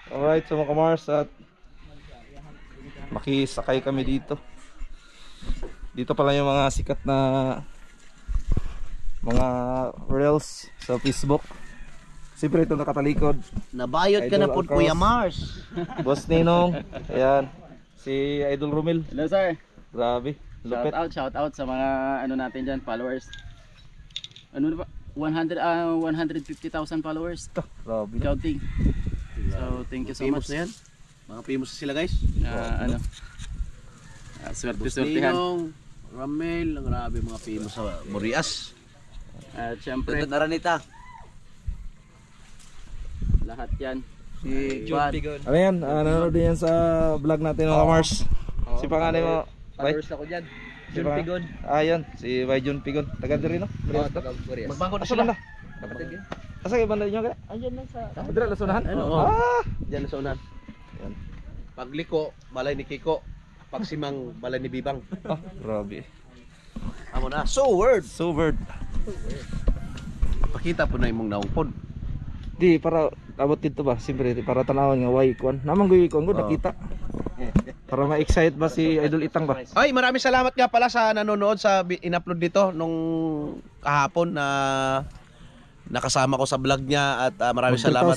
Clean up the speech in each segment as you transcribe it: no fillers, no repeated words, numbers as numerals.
Alright, so mga kamars, at makisakay kami dito. Dito pala yung mga sikat na mga reels sa Facebook. Siyempre ito nakatalikod. Nabayot ka na po Kuya Mars. Boss Ninong. Ayan. Si Idol Romel. Hello sir. Grabe. Lupit. Shout out sa mga ano natin dyan, followers. Ano na ba? 150,000 followers. Grabe. Counting. So thank you so much. Yan. Mga famous sila guys. Ano? Swerte-swertehan. Ninong, Ramel, grabe mga famous sa Morias. At syempre, Naranita. lahat yan. Si Juan. Ano yan? Nanonood din yan sa vlog natin mga kamars. Si panganay mo. Followers ako dyan. Si Pigon. Yun. Si Jun Pigon. Taga diri no? Magbangko na Asa sila. banda? Asa kay banda niyo kaya? Ayan lang sa... Dira lasunahan? Oo. Diyan sa unahan. Yan. Pagliko, balay ni Kiko. Pagsimang, balay ni Bibang. Grabe. Amo na. So word. So word. Pakita po na imong naungpod. Di para abot dito ba? Siyempre para tanawan nga way kuan. Namang guwi ko nakita. Para ma-excite ba si Idol Itang ba? Ay, maraming salamat nga pala sa nanonood sa in-upload dito nung kahapon na nakasama ko sa vlog niya at maraming salamat.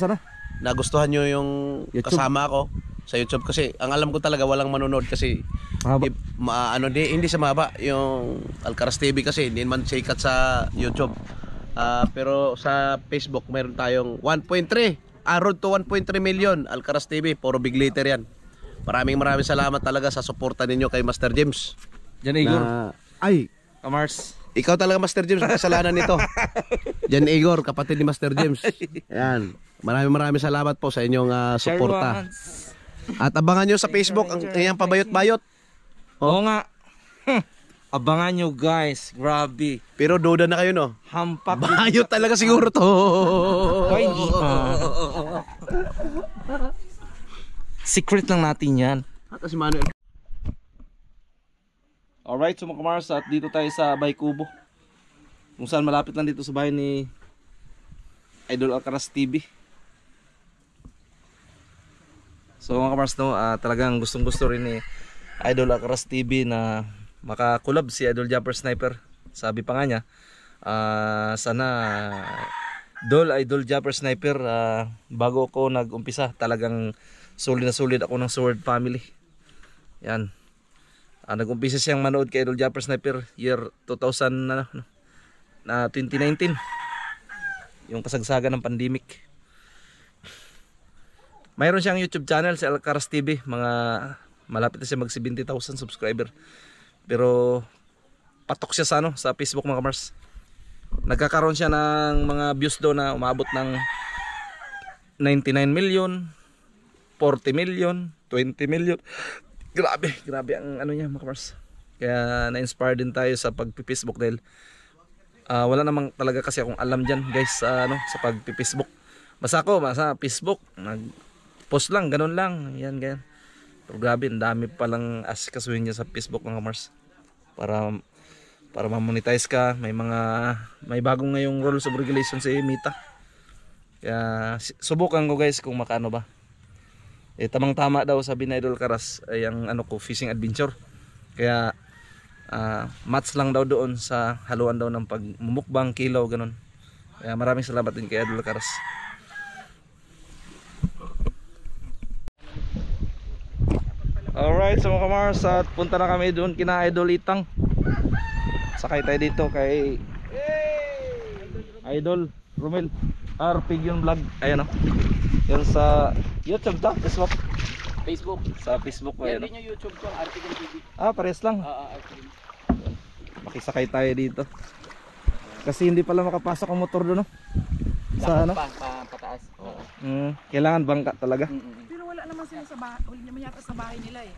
Nagustuhan nyo yung YouTube. kasama ko sa YouTube kasi ang alam ko talaga walang manonood kasi hindi sa mahaba yung Alcaraz TV kasi hindi man sikat sa YouTube. Pero sa Facebook meron tayong 1.3 road to 1.3 million Alcaraz TV, puro big letter yan. Maraming salamat talaga sa suporta ninyo kay Master James. Jan Igor. Ay, Kamars. ikaw talaga Master James ang kasalanan nito. Jan Igor, kapatid ni Master James. Ayan. Maraming salamat po sa inyong suporta. At abangan nyo sa Facebook ang iyang pabayot-bayot. Oo nga. Abangan nyo guys. Grabe. Pero duda na kayo no. Hampak. Bayot talaga siguro to. Ay, hindi pa. Secret lang natin yan. At si Manuel. Alright, so mga kamars, at dito tayo sa Bay Kubo. Kung saan malapit lang dito sa bahay ni Idol Alcaraz TV. So mga kamars, no, talagang gustong gusto rin ni Idol Alcaraz TV na makakulab si Idol Jumper Sniper. Sabi pa nga niya, sana Idol Jumper Sniper, bago ako nag-umpisa talagang solid na solid ako ng Sword Family. Yan. Nag-umpisa siyang manood kay Idol Jumper Sniper year 2019. Yung kasagsagan ng pandemic. Mayroon siyang YouTube channel si Alcaraz TV. Malapit na siya mag 70,000 subscriber. Pero patok siya sa sa Facebook mga kamars. Nagkakaroon siya ng mga views doon na umabot ng 99 million, 40 million, 20 million. Grabe ang ano niya mga kamars. Kaya na-inspire din tayo sa pag-Facebook dahil wala namang talaga kasi akong alam diyan guys sa pag-Facebook. Basta Facebook, nag-post lang, ganun lang. Yan ganyan. Pero grabe, ang dami palang asikasuhin niya sa Facebook mga kamars. Para ma-monetize ka, may bagong ngayong rules of regulation sa Meta. Kaya subukan ko guys kung makano ba. Tamang-tama daw sabi ni Idol Alcaraz ay ang fishing adventure. Kaya match lang daw doon sa haluan daw ng pagmumukbang, kilaw, ganun. Kaya maraming salamat din kay Idol Alcaraz. Alright, so mga kamars, at punta na kami doon kina Idol Itang. Sakay tayo dito kay Idol Romel Pigon Vlog. Ayan Yan sa YouTube to, Facebook. Sa Facebook ba Yan yan? din yung YouTube ko, Article TV. Pares lang. Article. Makisakay tayo dito. Kasi hindi pala makapasok ang motor doon, no? Sa Pataas. Kailangan bangka talaga. Pero wala naman sila sa bahay, wala naman yata sa bahay nila eh.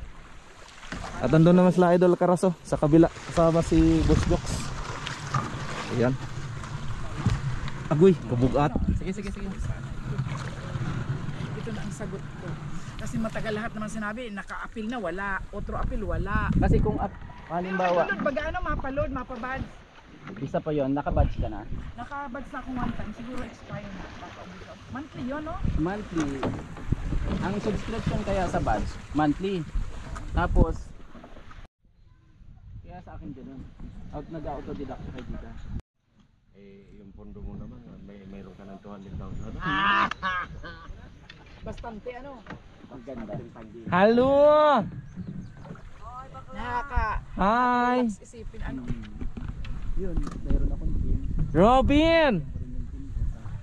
At andun naman sila Idol Carazo sa kabila, kasama si Boss Jokes. Ayan. Agoy, kabugat. Sige. Ito na ang sagot ko. Kasi matagal lahat naman sinabi, naka-appeal na, wala. Otro appeal, wala. Kasi kung halimbawa, Mapaload, baga mapaload, mapabad. isa pa yon, naka-badge ka na. Naka-badge na ako one time, siguro expire na. Monthly yun, no? Monthly. Ang subscription kaya sa badge, monthly. Tapos, kaya sa akin ganun. Nag-autodidact kay Gita. Eh, yung pondo mo naman, mayroon ka ng 200,000. Bastante ano. Ang ganda. Halo! Hi! Isipin ano. Yun, mayroon akong team. Robin!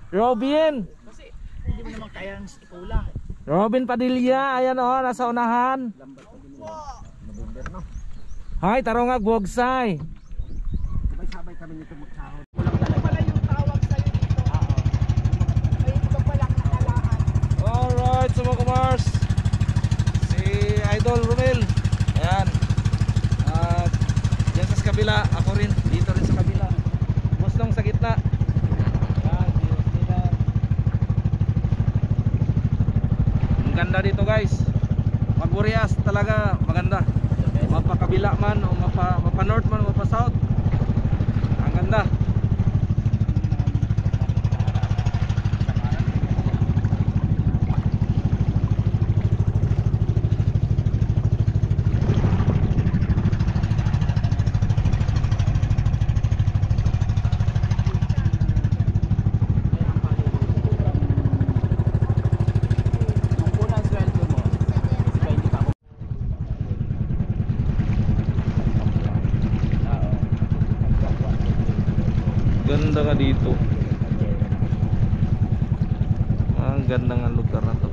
Robin! Kasi hindi mo naman kayang ikulang. Robin Padilla, ayan oh, nasa unahan. Hi, tarongag Bogsay. Sabay-sabay kami nito magsahod. Ano pala yung tawag sa'yo dito? May iba palang nakalaan. Alright, sa mga kumars, si Idol Romel. Ayan. At yan sa kabila, ako rin, dito rin sa kabila. Muslong sa gitna. Ayan, views nila. Ang ganda dito guys. Pag-Boreas talaga maganda. Mapa-kabila man o mapa-north man o mapa-south. Ang ganda. Ang unang sweldo mo, iba hindi pa ako. Ganda ka dito. Ang ganda ng lugar na to.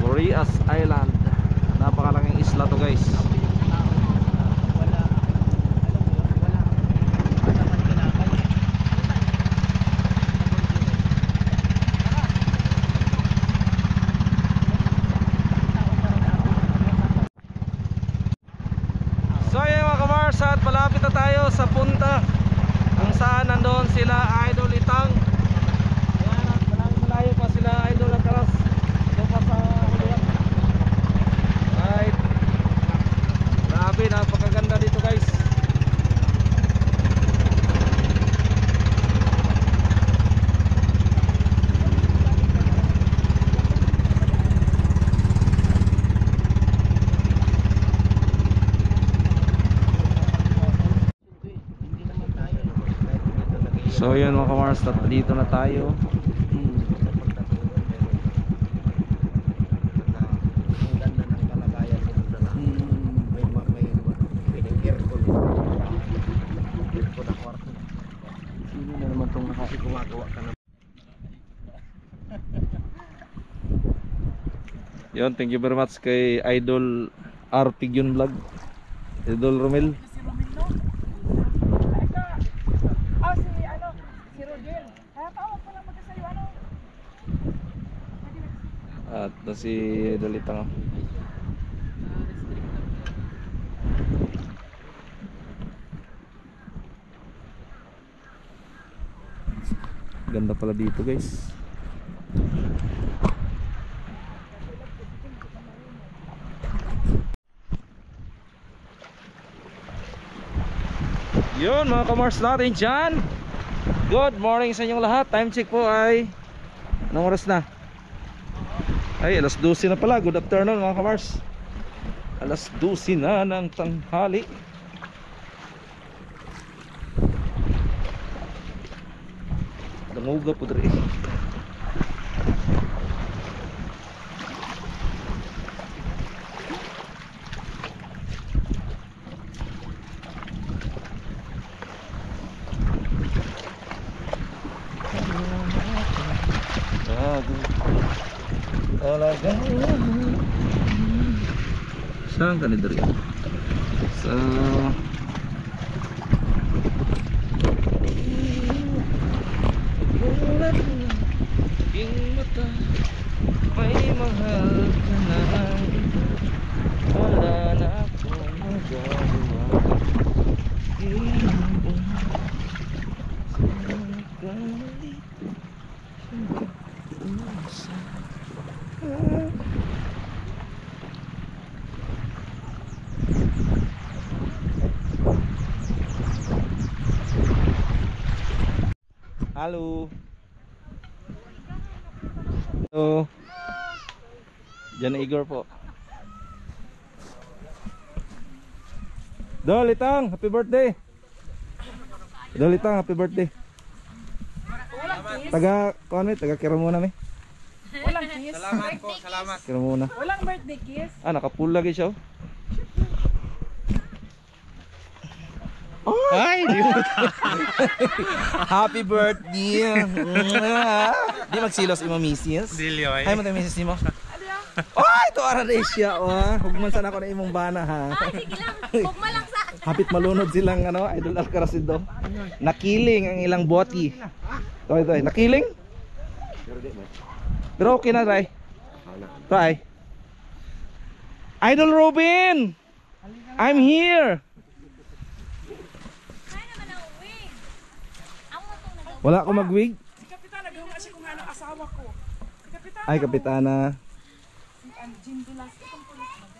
Boreas Island. Napakalaking isla to guys. Wala, alam mo yun, wala. Basta man kinakay. So yun mga kamars, at malapit na tayo sa punta kung saan nandoon sila Idol Itang. Ayan, at malayo pa sila Idol Alcaraz. Ito pa sa huluan. Right. Grabe, napakaganda dito guys. So yun mga kamars, dito na tayo. Ang ganda ng kalagayan dito na lang. May aircon. Aircon na kwarto. Sino na naman itong Gumagawa ka na. Yun, thank you very much kay Idol Arpigyon Vlog. Idol Romel. Si Romino. Ay ka. Si ano, si Rodel. Kaya tawag ko lang magkasayo ano. At si Idol Itang. Ganda pala dito guys. Yun mga kamars natin dyan. Good morning sa inyong lahat. Time check po ay anong oras na? Ay alas 12 na pala. Good afternoon mga kamars. Alas 12 na ng tanghali. Danguga po dre. Talaga. Saan ka ni dre? Sa aking mata may mahal ka na. Wala na akong magagawa. Halo. Halo. Jan Igor po. Dolitang, happy birthday. Dolitang, happy birthday. Taga, taga kira muna mi. Walang kiss. Salamat po, salamat. Kira muna. Walang birthday kiss. Ah, nakapul lagi siya. Ay, di mo. Happy birthday. Di magsilos imo misis. Dilyo ay. Hay mo tayo misis mo. Ay, to ara na siya. Hugman sana ko na imong bana ha. Ay, sige lang. Hugma lang sa... Hapit malunod silang Idol Alcaracido. Nakiling ang ilang boti. Ito, nakiling? Pero okay na, Ray. Ray. Idol Robin! I'm here! Kaya naman ang wig. Amo itong nagawa. Wala ako mag-wig. Si Kapitan, nagawa siya kung ano asawa ko. Si Kapitan, Ay, Kapitana. ang Jim Dulas. Itong pulis na.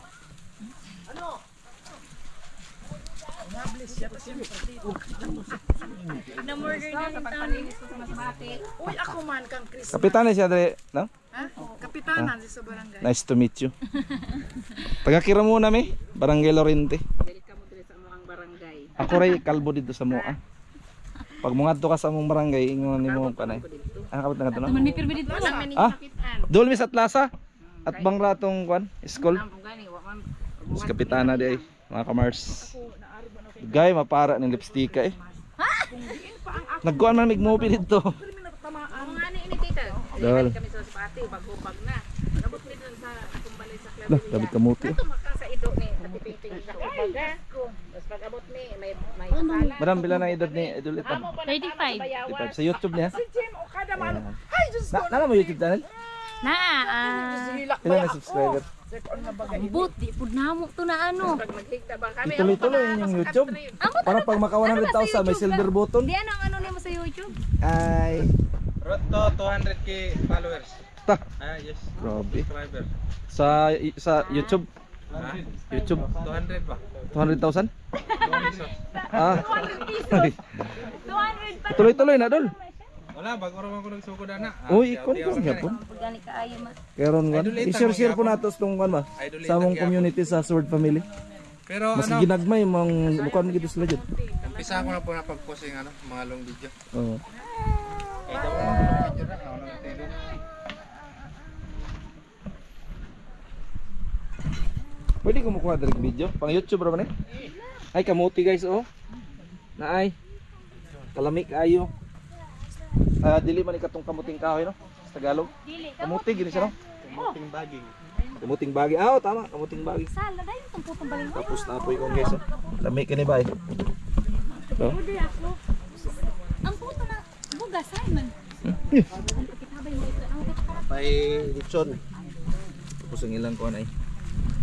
Na-murder na rin tayo. Uy, ako man kang Chris. Kapitana siya, Dre. No? Ha? Kapitanan sa barangay. Nice to meet you. Taga-kira muna mi. Barangay Lorente. Dili ka mo dili sa among barangay. Ako ray kalbo dito sa Moa. Pag mungadto ka sa among barangay, ingon nimo kanay. Ah, kapit na kadto no. May pirmi dito. Walang maning Ah, sakitan. dulmi sa Plaza at bangratong kwan, school. Ang gani, wakan. Mas kapitana di ay mga kamars. Gay mapara ng lipstick eh. Nagkuan man mig movie dito. Ang nga ni ini tita. Dol. Kami sa sipati, bag-ubag na. Nabot ni dun sa kumbalay sa club. Lah, dapat kamuti. Ito maka sa ido ni Ate Pingping sa ubaga. Tapos pag abot ni may sala. Madam bila na edad ni Idol ito. 35. Sa YouTube niya. Si Jim o kada man. Ay, Diyos ko. Nala mo YouTube channel? Na, Ilan na subscriber? but di pud namo to na ano. Pag maghigta ba kami. Ituloy-tuloy yung YouTube. Para pag maka 100,000 may silver button. Di ano ang ano nimo sa YouTube? Ay, Road to 200k followers. ta. Ah, yes. Grabe. Subscriber. Sa YouTube, Ha? YouTube 200 ba? 200,000? 200 pesos. Ah. 200 pa. Tuloy-tuloy na dol. Wala, bago raman ko nagsugod na. Uy, ikon ko niya po. Gani kaayo ma. Karon kan. I-share po natos tong kan ba? Sa among community sa Sword Family. Pero Mas ano, ginagmay mong bukan gito sila jud. umpisa ko na po na pag-post yung mga long video. Oo. Pwede ko mukuha direct video pang YouTube ra man eh. Ay kamuti guys oh. Naay. Kalami kaayo. Dili man ikatong kamuting kahoy no. Sa Tagalog. Dili. Kamuti gini siya no. Kamuting baging. Kamuting bagi. Ah, tama, kamuting bagi. Sala dai tong putong baling. Tapos napoy ko guys oh. Lami kini ba eh. No? Ang puto na bugas Simon. May litson. Tapos ang ilang kuan ay.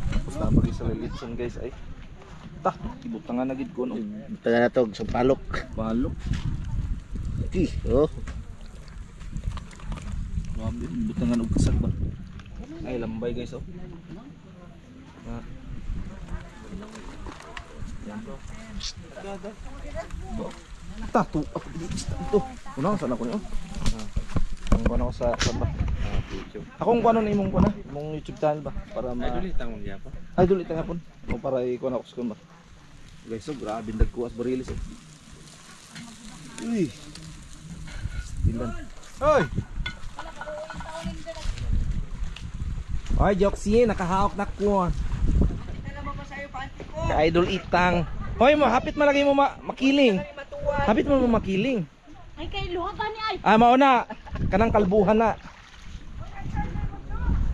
Tapos napagi sa litson guys ay. Ta, ibutangan na gid ko no. Taga na to, sa palok. Balok. Oh. Grabe, butangan og kasag ba. Ay lambay guys oh. Ah. Yan bro. Tato ako dito. Una saan ako niyo? Ang kuno ako sa saan ba? YouTube. Akong kuno na imong kuno, imong YouTube channel ba para ma Idolitang mo gyapon. Idol ita hapon. O para ikuha na ako sa ba. Guys, so grabe dagko as barilis eh. Uy. Tindan. Hoy. Ay, Joxie, nakahawak na ko. Ka-idol itang. Hoy, mo hapit malagay mo makiling. Hapit mo makiling. Ay kay luha ka ni ay. Ah, mao na. Kanang kalbuhan na.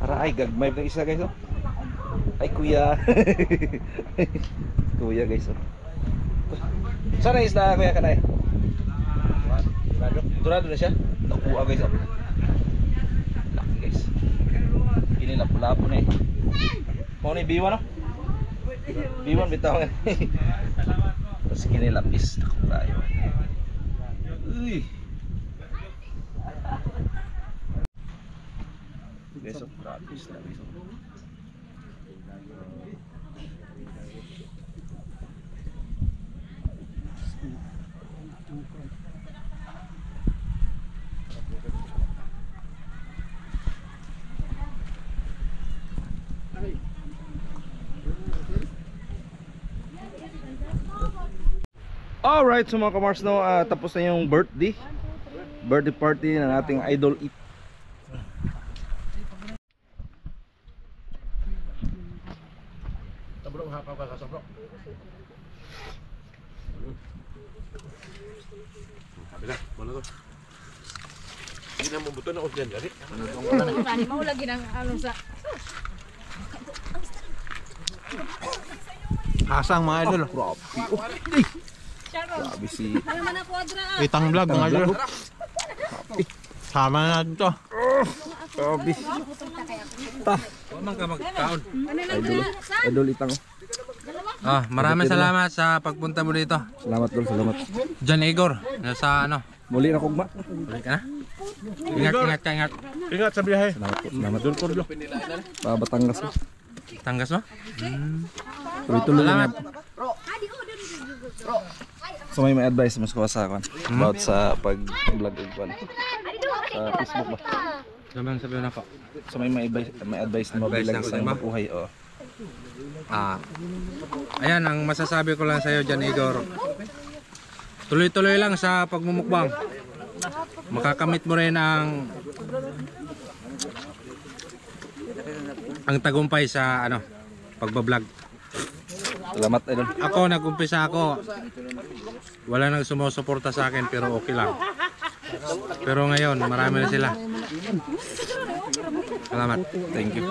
Para ay gagmay ng isa guys oh. Ay kuya. Kuya guys oh. Sana isda kuya kanay. Durado na siya. Nakuha guys oh. Laki guys. Ini lapu-lapu na eh. Mau ni biwan oh. Biwan bitaw nga. Tapos kini lapis. Naku tayo. Uy. Guys, oh, lapis. Alright, so mga kamars, no, tapos na yung birthday party ng ating idol Eat. Ano mo lagi ng ano sa Asang mga idol. Grabe si Itang vlog mga idol. Sama na natin to. Grabe. Huwag ka magkaon. Idol Itang. Maraming salamat sa pagpunta mo dito. Salamat dol, salamat. John Igor, nasa ano? Muli na kugma. Balik ka na? Ingat. Ingat sa biyahe. Salamat po, salamat dol Korlo. Batangas mo. Tanggas mo? Tuloy-tuloy Salamat. lang. So may advice mas ko sa akin about sa pag-vlog ug sa Facebook ba. Sabihin na po. So may advice na mabilang Advice sa na buhay oh. Ayan, ang masasabi ko lang sa iyo, John Igor. Tuloy-tuloy lang sa pagmumukbang. Makakamit mo rin ang tagumpay sa ano, pagbablog. Salamat idol. Ako, nag-umpisa ako. Wala nang sumusuporta sa akin pero okay lang. Pero ngayon, marami na sila. Salamat. Thank you.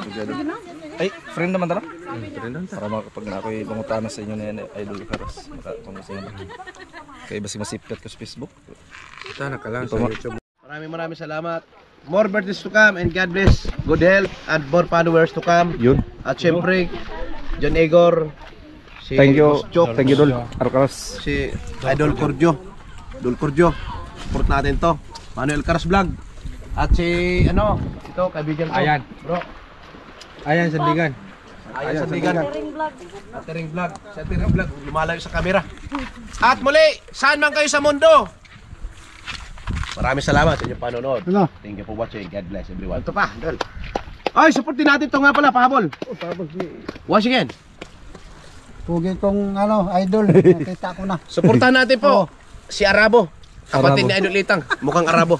Ay, friend naman tara. Friend Para kapag na ako'y pangutana sa inyo na idol Karos. Makapangusin naman. Kaya basi masipkat ko sa Facebook. Sana ka lang sa YouTube. Maraming salamat. More birthdays to come and God bless. Good health and more followers to come. Yun. At syempre, John Igor, si Thank you. Boss Chok, Thank you dol. Karos. si Idol Cordio. Support natin to. Manuel Caras Vlog. At si ito kaibigan ko. Ayan. Bro. Ayan, sandigan. Ayan Sandigan. Atering Vlog. Si Atering Vlog lumalayo sa kamera. At muli, saan man kayo sa mundo. Maraming salamat sa inyong panonood. Thank you for watching. God bless everyone. Ito pa, Dol. Ay, supportin natin ito nga pala, pahabol. Once again. Pugin kong idol, nakita ko na. Suportahan natin po si Arabo. Kapatid ni Idol Itang. Mukhang Arabo.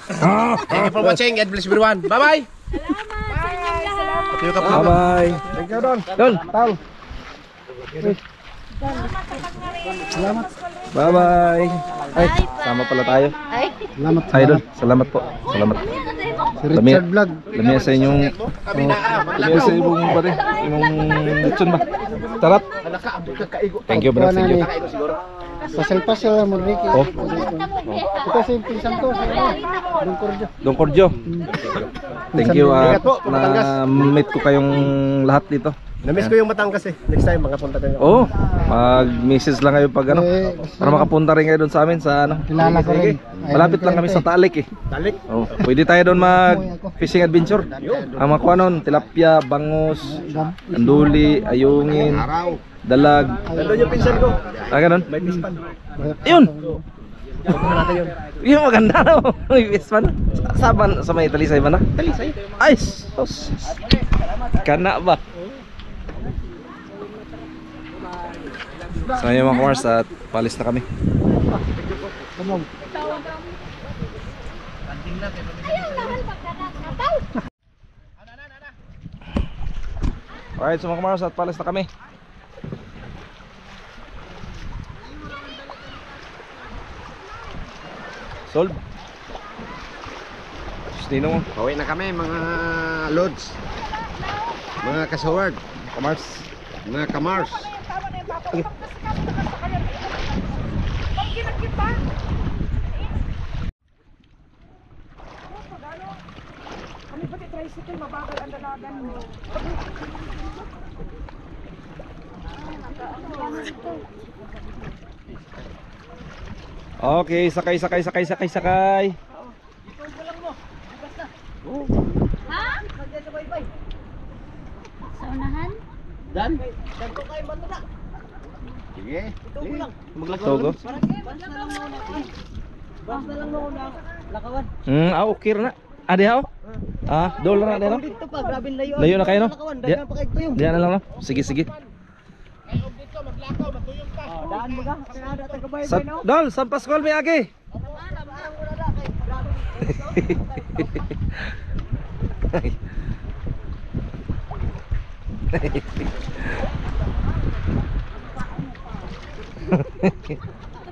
Thank you for watching. God bless everyone. Bye-bye. Bye-bye. Thank you, Don. Dol. Tao. Bye-bye. Ay, sama pala tayo. Salamat. Idol, salamat po. Salamat. Si Richard Vlog. Lamia sa inyong lamia sa inyong pare, yung lechon ba? Sarap. Thank you, bro. Thank you. Pasal-pasal mo, Ricky. Oh. Ito si pinsan ko, si Don Cordio. Don Cordio. Thank you na meet ko kayong lahat dito. Na-miss ko yung Batangas eh. Next time makapunta tayo. Oo. Mag-message lang kayo pag para makapunta rin kayo doon sa amin sa Kilala ko rin. Malapit lang kami sa Talik eh. Talik. Oh, pwede tayo doon mag fishing adventure. Ang mga kuha nun, tilapia, bangus, anduli, ayungin, dalag. Nandun yung pinsan ko. Ganun. May pispan. Yun. Pupunta natin yun. Yung maganda no. May pispan. Sa may Talisay ba na? Talisay. Ay, sos. Kana ba? So ngayon mga kumars at palis na kami. Alright, so mga kumars at palis na kami. Solve. Sino mo? Pauwi na kami mga lods. Mga kasaward. Kumars. Mga kamars. Kami pati tricycle, mabagal ang dalagan mo. Okay, sakay. Sa unahan? Dan. Ganto kayo ba na? Sige. Togo. Okay na. Ade ako. Dollar na din. Dito pa, grabe layo. Layo na kayo no? Dagan pa kayo tuyong. Diyan na lang no. Sige. Dito maglakaw, matuyong ka. Dol, sa Paskol may agi.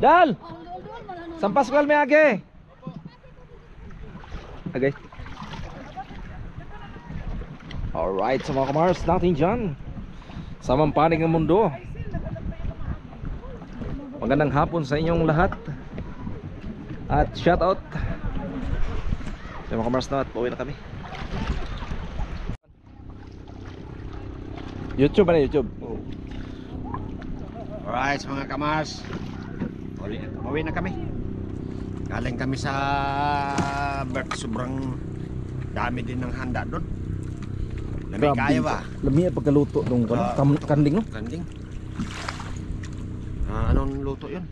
Dal, sa Paskol may agi. Okay. Alright, sa mga kamars natin dyan sa mampanig ng mundo, magandang hapon sa inyong lahat at shout out sa mga kamars na at pauwi na kami. YouTube ba na YouTube? Alright, mga kamars. Pauwi na kami. Galing kami sa sobrang dami din ng handa doon. Lami kaya ba? Lami at pagkaluto nung kanding no? Kanding. Anong luto yun?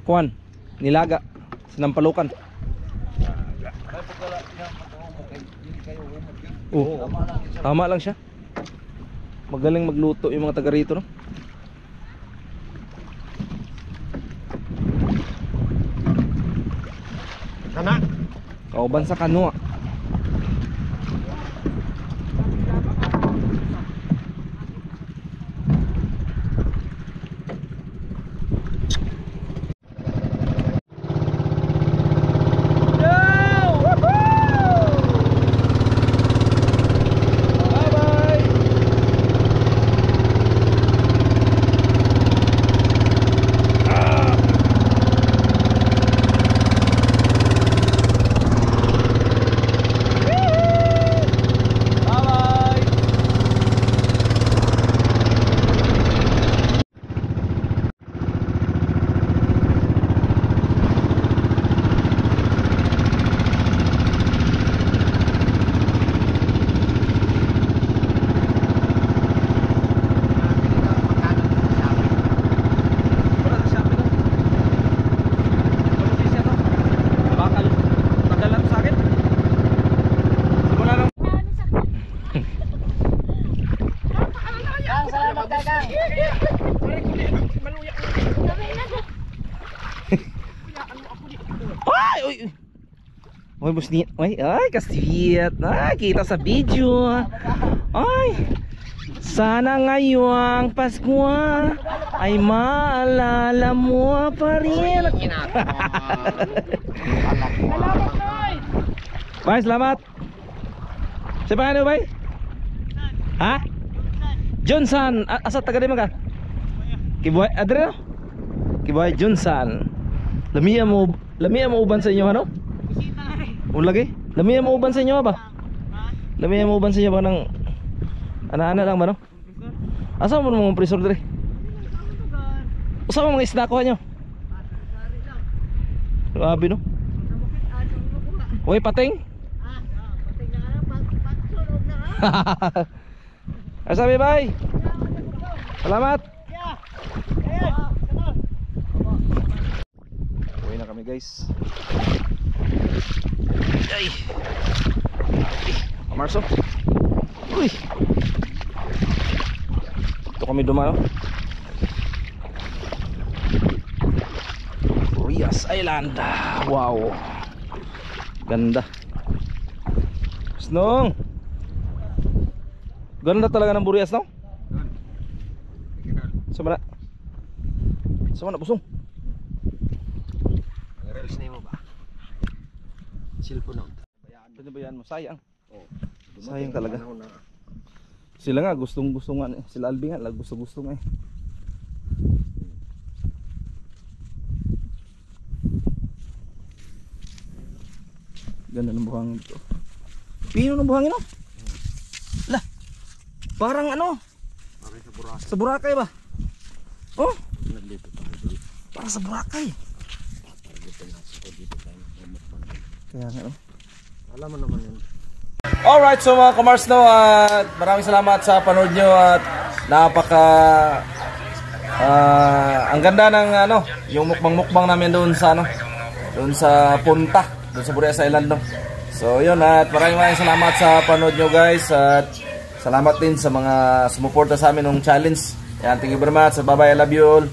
Kuan, nilaga, sinampalukan. Oh, tama lang siya. Magaling magluto yung mga taga rito no? Sana? Kauban sa kanwa. Oy, busni. Ay, kasiyat. Ay, kita sa video. Ay, sana ngayong Pasko ay maalala mo pa rin. Bye, salamat. Siapa ano, bay? Ha? Johnson. Asa taga di man ka? Kiboy, adre no? Kiboy Johnson. Lamiya mo uban sa inyo ano? Lagi? Lamiya mo uban sa inyo ba? Lamiya mo uban sa inyo ba ng ana-ana lang ba no? Asa mo mga presor dire? Usa mo mga isda ko nyo? Grabe no? Uy, pating? Sabi bye. Salamat. Uwi na kami guys. Ay. Marso. Uy. Ito kami dumalo. Rias Island. Wow. Ganda. Snong. Ganda talaga ng Burias, no? Sama na busong. Reels na mo ba? Cellphone na. Pinabayaan mo, sayang. Sayang talaga. Sila nga gustong-gusto nga, sila Albi nga, gusto-gusto nga eh. Ganda ng buhangin ito. Pino ng buhangin, no? Lah, parang ano? Sa Boracay ba? Oh? Parang sa Boracay. Kaya nga, no? Alam mo naman yun. Alright, so mga kamars no, at maraming salamat sa panood nyo at napaka ang ganda ng ano, yung mukbang namin doon sa ano, doon sa punta, doon sa Burias Island no. So yun, at maraming salamat sa panood nyo guys, at salamat din sa mga sumuporta sa amin ng challenge. Yan, thank you very much. Bye bye, I love you all.